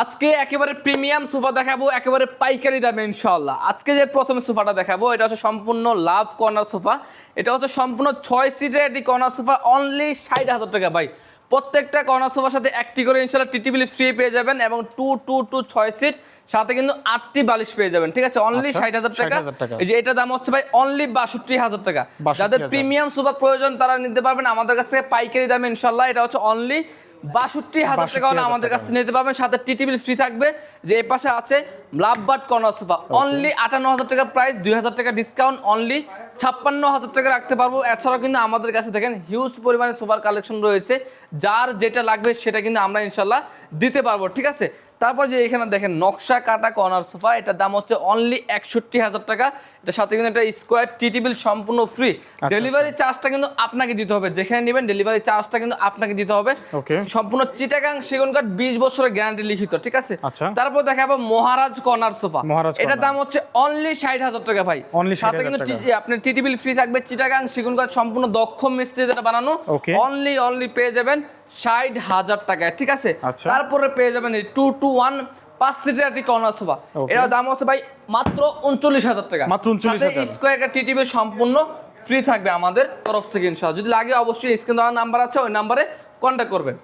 আজকে একেবারে premium sofa দেখাবো, একেবারে পাইকারি দামে ইনশাআল্লাহ। আজকে যে প্রথমে সোফাটা দেখাবো এটা হচ্ছে সম্পূর্ণ লাভ কর্নার সোফা। এটা হচ্ছে সম্পূর্ণ 6 সিটের একটি কর্নার সোফা, অনলি 60,000 টাকা ভাই। প্রত্যেকটা কর্নার সোফার সাথে একটি করে ইনশাআল্লাহ টিটিবিলি ফ্রি পেয়ে যাবেন এবং 6 সিট সাথে কিন্তু 8টি বালিশ পেয়ে যাবেন। ঠিক আছে, অনলি 60,000 টাকা। এই যে এটা দাম হচ্ছে ভাই অনলি 62,000 টাকা। যাদের প্রিমিয়াম সোফা প্রয়োজন তারা নিতে পারবেন আমাদের কাছ থেকে পাইকারি দামে ইনশাআল্লাহ। এটা হচ্ছে অনলি 62,000 টাকা হলে আমাদের কাছ থেকে নিতে পারবেন, সাথে টিটিবিল ফ্রি থাকবে। যে এই পাশে আছে লাভবার্ড কর্নার সোফা, অনলি 58,000 টাকা প্রাইস, 2,000 টাকা ডিসকাউন্ট, অনলি 56,000 টাকা রাখতে পারবো। এছাড়াও কিন্তু আমাদের কাছে দেখেন হিউজ পরিমাণে সোফার কালেকশন রয়েছে, যার যেটা লাগবে সেটা কিন্তু আমরা ইনশাল্লাহ দিতে পারবো। ঠিক আছে, তারপর যে এখানে দেখেন নকশা কাটা কর্নার সোফা, এটার দাম হচ্ছে অনলি 61,000 টাকা। এটার সাথে কিন্তু একটা স্কোয়ার টিটিবিল সম্পূর্ণ ফ্রি। ডেলিভারি চার্জটা কিন্তু আপনাকে দিতে হবে, যেখানে নেবেন ডেলিভারি চার্জটা কিন্তু আপনাকে দিতে হবে। সম্পূর্ণ চিটাগাং সেগুন কাঠ 20 বছরের গ্যারান্টি লিখিত। ঠিক আছে, তারপর দেখাবো মহারাজ কর্নার সোফা। এটার দাম হচ্ছে অনলি 60,000 টাকা ভাই। সাথে কিন্তু আপনার টিটিবিল ফ্রি থাকবে। চিটাগাং সেগুন কাঠ সম্পূর্ণ দক্ষ মিস্ত্রি দ্বারা বানানো, অনলি পেয়ে যাবেন 60,000 টাকায়। ঠিক আছে, তারপরে পেয়ে যাবেন 2-to-1 5 সিটের একটি কর্নার সোফা। এটার দাম হচ্ছে ভাই মাত্র 39,000 টাকা। মাত্র 39,000। স্কয়ার টিটিবি সম্পূর্ণ ফ্রি থাকবে আমাদের তরফ থেকে ইনশাআল্লাহ। যদি লাগে অবশ্যই স্ক্রিন দেওয়া নাম্বার আছে, ওই নাম্বারে কন্ট্যাক্ট করবেন।